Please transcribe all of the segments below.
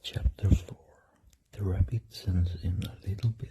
Chapter 4. The rabbit sends in a little bill.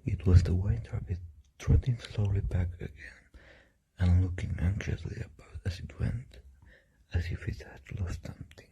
It was the white rabbit trotting slowly back again and looking anxiously about as it went, as if it had lost something.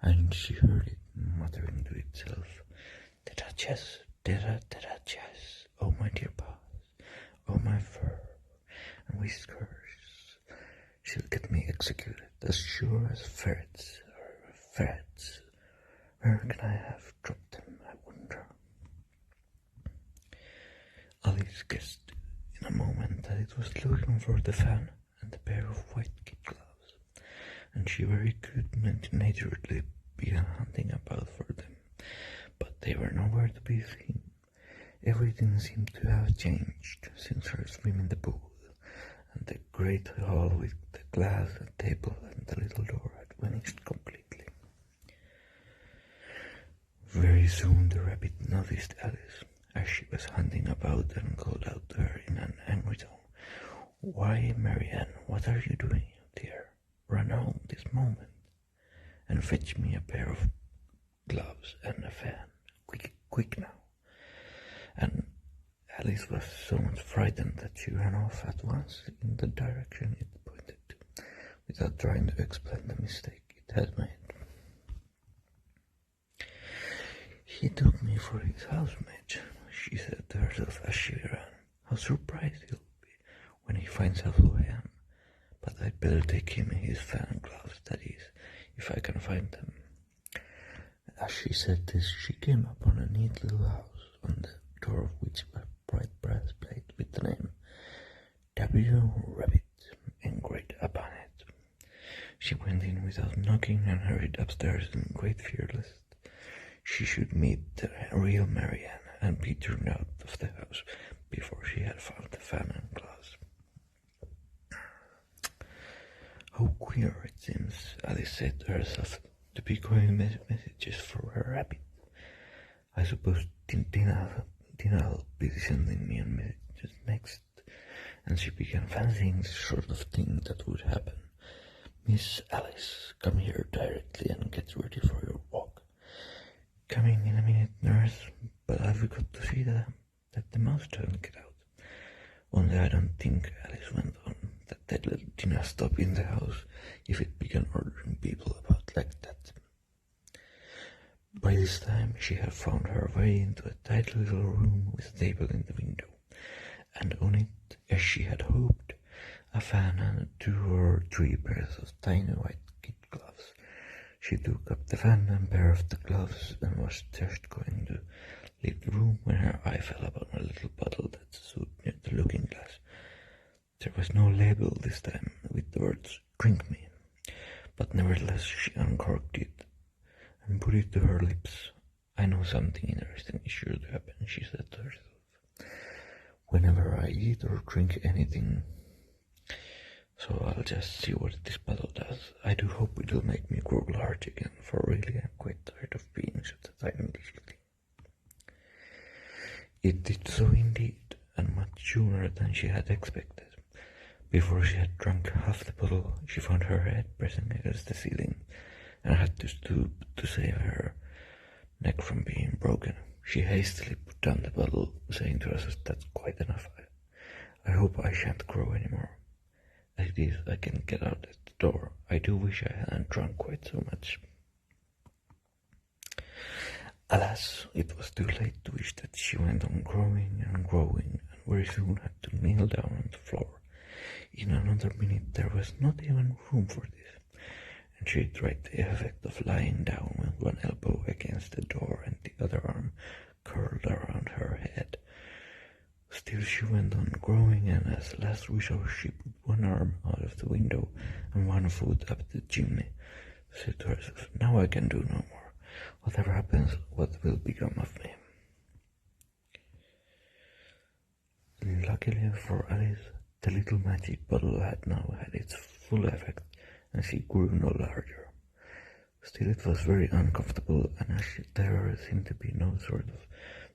And she heard it muttering to itself, "Da-da-chess, da-da-da-da-chess, oh my dear paws, oh my fur and whiskers. She'll get me executed as sure as ferrets. Ferrets. Where can I have dropped them, I wonder?" Alice guessed in a moment that it was looking for the fan and a pair of white kid gloves, and she very good-naturedly began hunting about for them, but they were nowhere to be seen. Everything seemed to have changed since her swim in the pool, and the great hall with the glass table and the little door had vanished completely. Very soon the rabbit noticed Alice as she was hunting about and called out to her in an angry tone, "Why, Marianne, what are you doing, dear? Run home this moment and fetch me a pair of gloves and a fan. Quick, quick now." And Alice was so much frightened that she ran off at once in the direction it pointed to, without trying to explain the mistake it had made. "He took me for his housemate," she said to herself as she ran. "How surprised he'll be when he finds out who I am. But I'd better take him his fan gloves, that is, if I can find them." As she said this, she came upon a neat little house, on the door of which was a bright brass plate with the name W. Rabbit engraved upon it. She went in without knocking and hurried upstairs in great fear lest she should meet the real Marianne and be turned out of the house before she had found the fan and gloves. "How queer it seems," Alice said to herself, "to be going messages for her rabbit. I suppose Dinah'll be sending me a message next." And she began fancying the sort of thing that would happen. "Miss Alice, come here directly and get ready for your walk." "Coming in a minute, nurse, but I forgot to see that the mouse doesn't get out." "Only I don't think," Alice went on, "that they'd let Dinah stop in the house if it began ordering people about like that." By this time she had found her way into a tight little room with a table in the window, and on it, as she had hoped, a fan and 2 or 3 pairs of tiny white kid gloves. She took up the fan and pair of the gloves and was just going to leave the room when her eye fell upon a little bottle that stood near the looking glass. There was no label this time with the words "Drink me," but nevertheless she uncorked it and put it to her lips. "I know something interesting is sure to happen," she said to herself, "whenever I eat or drink anything. So I'll just see what this bottle does. I do hope it'll make me grow large again, for really I'm quite tired of being such a tiny little thing." It did so indeed, and much sooner than she had expected. Before she had drunk half the bottle, she found her head pressing against the ceiling, and had to stoop to save her neck from being broken. She hastily put down the bottle, saying to herself, "That's quite enough. I hope I shan't grow any more. As it is, I can get out at the door. I do wish I hadn't drunk quite so much." Alas, it was too late to wish that. She went on growing and growing, and very soon had to kneel down on the floor. In another minute there was not even room for this, and she tried the effect of lying down with one elbow against the door and the other arm curled around her head. Still she went on growing, and as last resort she put one arm out of the window and one foot up the chimney, said to herself, "Now I can do no more. Whatever happens, what will become of me?" Luckily for Alice, the little magic bottle had now had its full effect, and she grew no larger. Still it was very uncomfortable, and as there seemed to be no sort of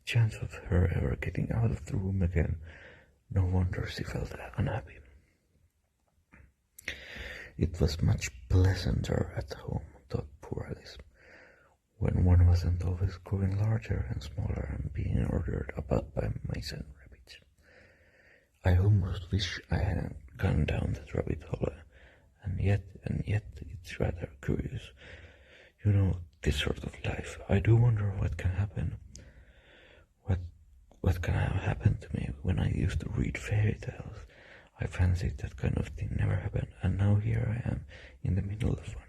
chance of her ever getting out of the room again, no wonder she felt unhappy. It was much pleasanter at home, thought poor Alice, when one wasn't always growing larger and smaller and being ordered about by mice and rabbits. I almost wish I hadn't gone down that rabbit hole, and yet it's rather curious. You know, this sort of life. I do wonder what can happen. What can have happened to me when I used to read fairy tales? I fancied that kind of thing never happened, and now here I am in the middle of one.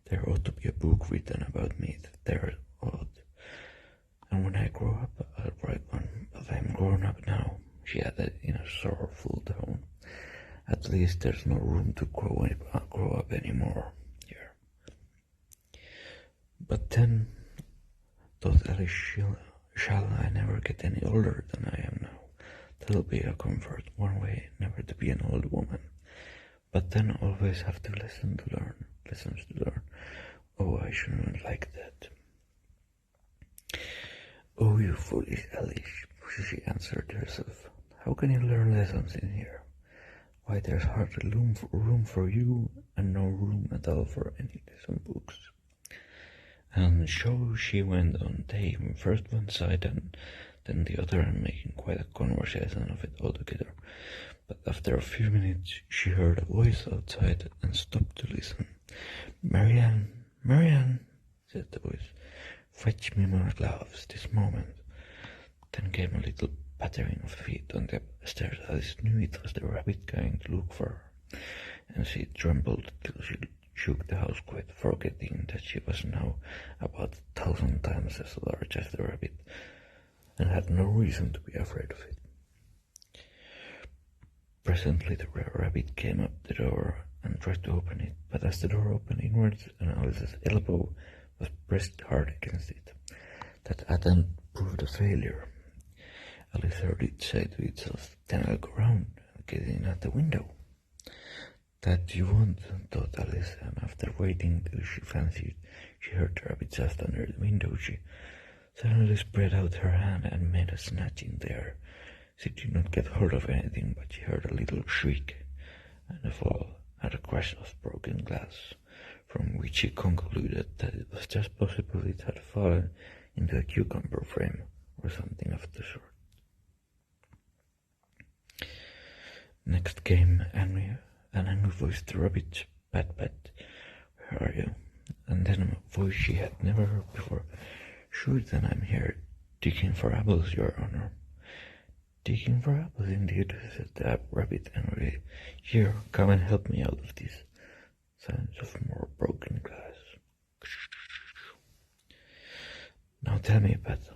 There ought to be a book written about me, there ought. And when I grow up, I'll write one, but I'm grown up now, she added in a sorrowful tone. At least there's no room to grow up anymore here. But then, thought Alice, shall I never get any older than I am now? That'll be a comfort, one way never to be an old woman. But then always have to lessons to learn. Oh, I shouldn't like that. Oh, you foolish Alice, she answered herself. How can you learn lessons in here? Why, there's hardly room for you, and no room at all for any lesson books. And so she went on, taking first one side and then the other, and making quite a conversation of it altogether. But after a few minutes she heard a voice outside and stopped to listen. Marianne, Marianne, said the voice, fetch me my gloves this moment. Then came a little pattering of feet on the stairs. Alice knew it was the rabbit going to look for her, and she trembled till she shook the house, quite forgetting that she was now about 1,000 times as large as the rabbit, and had no reason to be afraid of it. Presently the rabbit came up the door and tried to open it, but as the door opened inwards and Alice's elbow was pressed hard against it, that attempt proved a failure. Alice heard it say to itself, then I'll go round and get in at the window. That you won't, thought Alice, and after waiting till she fancied she heard the rabbit just under the window, she suddenly spread out her hand and made a snatch in the air. She did not get hold of anything, but she heard a little shriek and a fall and a crash of broken glass, from which she concluded that it was just possible it had fallen into a cucumber frame or something of the sort. Next came an angry voice to rabbit, Pat, where are you? And then a voice she had never heard before, sure then I'm here, digging for apples, your honor. Digging for apples indeed, said the rabbit angrily. Here, come and help me out of this. Sounds of more broken glass. Now tell me, Pat,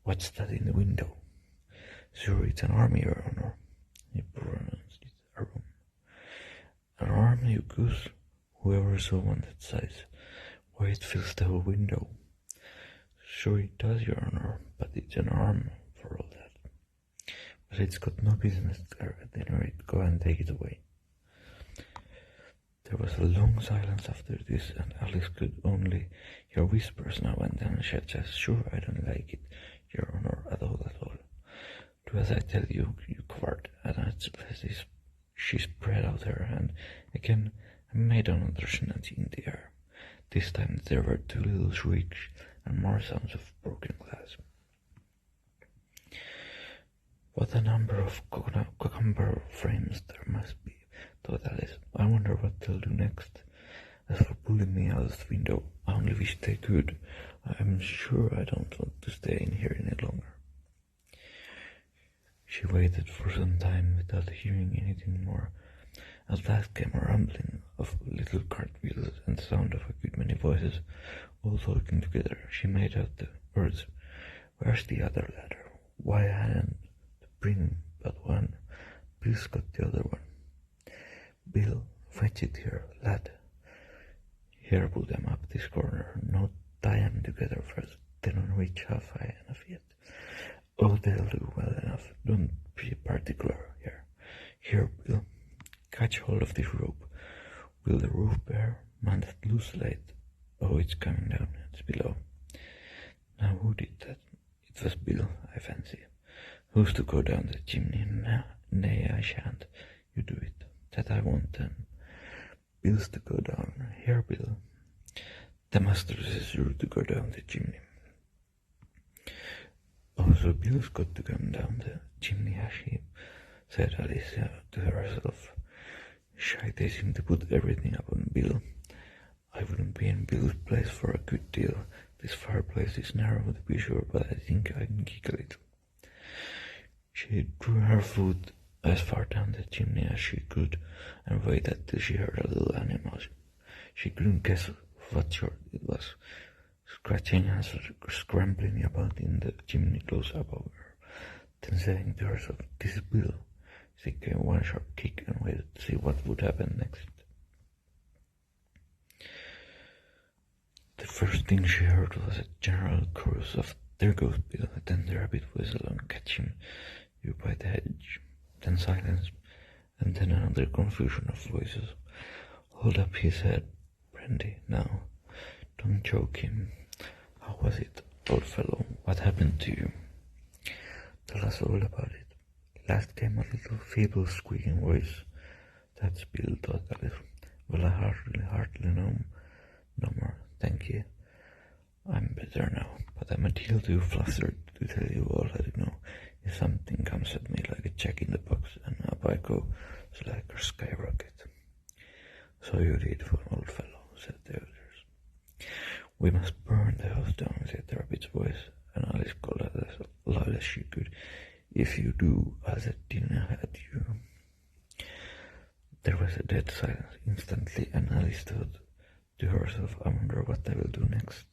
what's that in the window? Sure, it's an arm, your honor. He pronounced it a room. An arm, you goose? Whoever saw one that size? Why, it fills the whole window. Sure it does, your honor, but it's an arm for all that. But it's got no business there, at any rate. Go and take it away. There was a long silence after this, and Alice could only hear whispers now and then. She said, sure, I don't like it, your honor, at all. Do as I tell you, you coward. And as she spread out her hand again and made another snatch in the air. This time there were two little shrieks and more sounds of broken glass. What a number of cucumber frames there must be, thought Alice. I wonder what they'll do next. As for pulling me out of the window, I only wish they could. I'm sure I don't want to stay in here any longer. She waited for some time without hearing anything more. At last came a rumbling of little cartwheels and the sound of a good many voices, all talking together. She made out the words, where's the other ladder? Why hadn't to bring but one? Bill's got the other one. Bill, fetch it here, lad. Here, pull them up this corner. No, tie them together first. They don't reach half high enough yet. Oh, they'll do well enough. Don't be particular here. Here, Bill, catch hold of this rope. Will the roof bear? Man, that loose light. Oh, it's coming down. It's below. Now, who did that? It was Bill, I fancy. Who's to go down the chimney? Nay, I shan't. You do it. That I won't then. Bill's to go down. Here, Bill. The master is sure to go down the chimney. Also, Bill's got to come down the chimney, as she said Alice to herself. Shy, they seem to put everything upon Bill. I wouldn't be in Bill's place for a good deal. This fireplace is narrow, to be sure, but I think I can kick a little. She drew her foot as far down the chimney as she could and waited till she heard a little animal. She couldn't guess what sort it was, scratching and scrambling about in the chimney close above her. Then saying to herself, "This is Bill," she gave one sharp kick and waited to see what would happen next. The first thing she heard was a general chorus of "There goes Bill," then the rabbit whistle and "Catch you by the hedge," then silence, and then another confusion of voices. "Hold up," he said. "Brandy, now. Don't choke him. How was it, old fellow? What happened to you? Tell us all about it." Last came a little feeble squeaking voice. "That's Bill," thought Alice. "Well, I hardly know more, thank you. I'm better now, but I'm a deal too flustered to tell you all I know. If something comes at me like a jack in the box, and up I go, it's like a skyrocket." "So you did, old fellow," said the others. "We must burn the house down," said the rabbit's voice, and Alice called out as loud as she could, "If you do, I'll set dinner at you." There was a dead silence instantly, and Alice thought to herself, "I wonder what they will do next."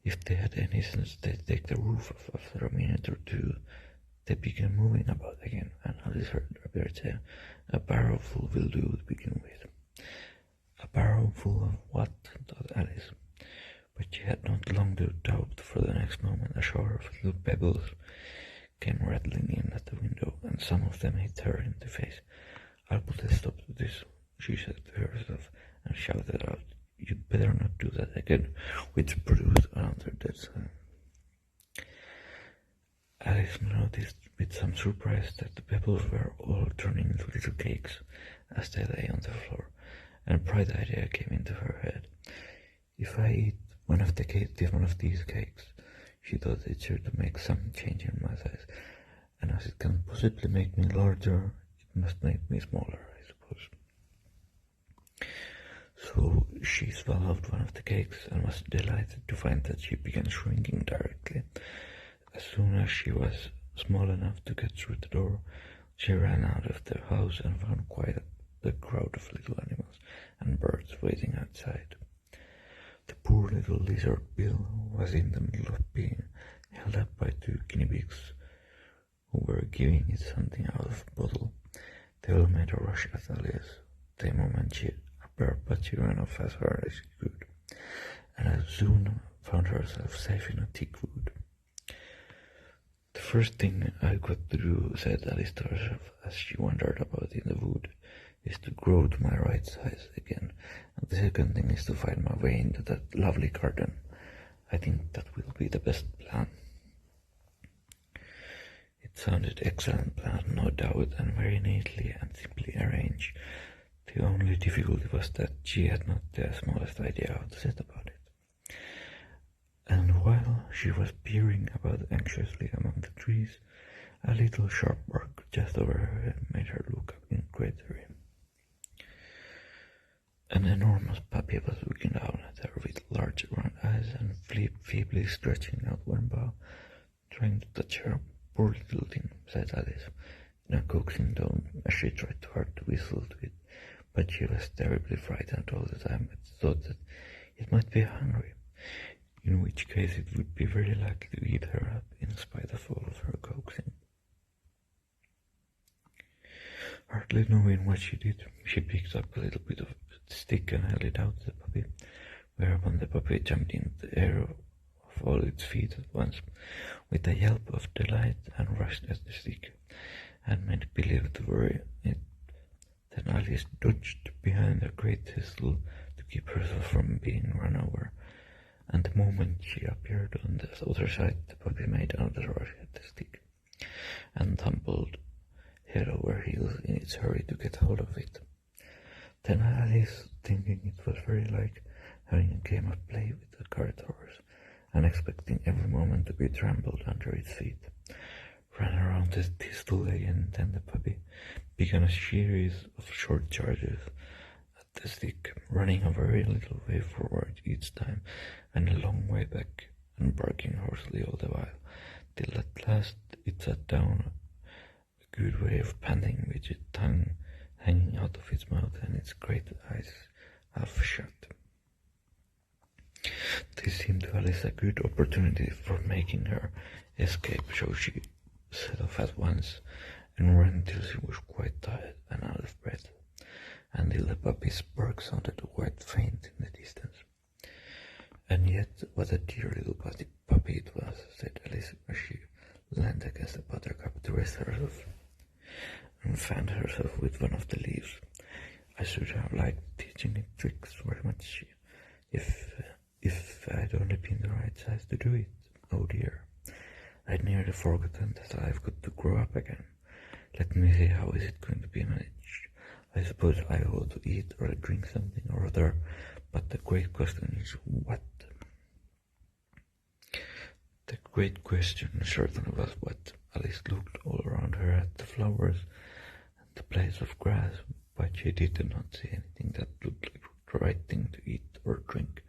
If they had any sense, they'd take the roof off after a minute or two. They began moving about again, and Alice heard the rabbit say, "A barrowful will do to begin with." A barrowful of what? Thought Alice. But she had not long to doubt, for the next moment a shower of little pebbles came rattling in at the window, and some of them hit her in the face. "I'll put a stop to this," she said to herself, and shouted out, "You'd better not do that again," which produced another dead silence. Alice noticed with some surprise that the pebbles were all turning into little cakes as they lay on the floor, and a bright idea came into her head. "If I eat one of these cakes," she thought, "it's sure to make some change in my size, and as it can possibly make me larger, it must make me smaller, I suppose." So she swallowed one of the cakes and was delighted to find that she began shrinking directly. As soon as she was small enough to get through the door, she ran out of the house and found quite a crowd of little animals and birds waiting outside. The poor little lizard Bill was in the middle of being held up by two guinea pigs who were giving it something out of a bottle. They all made a rush at Alice the moment she appeared, but she ran off as hard as she could, and soon found herself safe in a thick wood. "The first thing I've got to do," said Alice to herself as she wandered about in the wood, "is to grow to my right size again, and the second thing is to find my way into that lovely garden. I think that will be the best plan." It sounded excellent plan, no doubt, and very neatly and simply arranged. The only difficulty was that she had not the smallest idea how to set about it. And while she was peering about anxiously among the trees, a little sharp bark just over her head made her look up in great hurry. An enormous puppy was looking down at her with large round eyes and feebly stretching out one paw, trying to touch her. "Poor little thing," said Alice, in a coaxing tone, as she tried hard to whistle to it, but she was terribly frightened all the time and thought that it might be hungry, in which case it would be very likely to eat her up in spite of all of her coaxing. Hardly knowing what she did, she picked up a little bit of stick and held it out to the puppy, whereupon the puppy jumped into the air of all its feet at once, with a yelp of delight, and rushed at the stick, and made believe to worry it. Then Alice dodged behind a great thistle to keep herself from being run over, and the moment she appeared on the other side, the puppy made another rush at the stick, and tumbled head over heels in its hurry to get hold of it. Then Alice, thinking it was very like having a game of play with the cart horse, and expecting every moment to be trampled under its feet. Ran around his two leg, and then the puppy began a series of short charges at the stick, running a very little way forward each time and a long way back, and barking hoarsely all the while, till at last it sat down, a good way of panting, with its tongue hanging out of its mouth and its great eyes half shut. This seemed to Alice a good opportunity for making her escape, so she set off at once and ran till she was quite tired and out of breath, until the puppy's bark sounded quite faint in the distance. And yet, what a dear little puppy it was, said Alice as she leaned against the buttercup to rest herself, and fanned herself with one of the leaves. I should have liked teaching it tricks very much, if I'd only been the right size to do it. Oh dear, I'd nearly forgotten that I've got to grow up again. Let me see, how is it going to be managed? I suppose I ought to eat or drink something or other, but the great question is what? The great question certainly was what. Alice looked all around her at the flowers and the blades of grass, but she did not see anything that looked like the right thing to eat or drink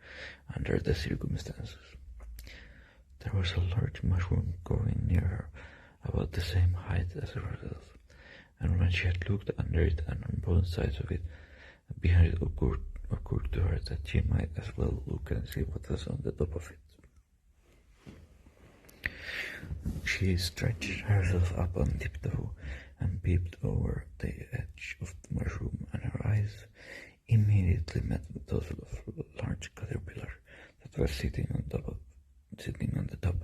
under the circumstances. There was a large mushroom growing near her, about the same height as herself, and when she had looked under it and on both sides of it, behind it occurred to her that she might as well look and see what was on the top of it. She stretched herself up on tiptoe and peeped over the edge of the mushroom, and her eyes immediately met those of a large caterpillar that was sitting on the top,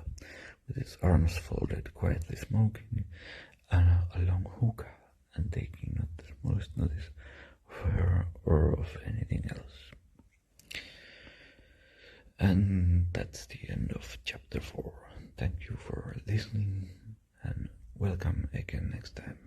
with its arms folded, quietly smoking, and a long hookah, and taking not the smallest notice of her or of anything else. And that's the end of chapter 4. Thank you for listening, and welcome again next time.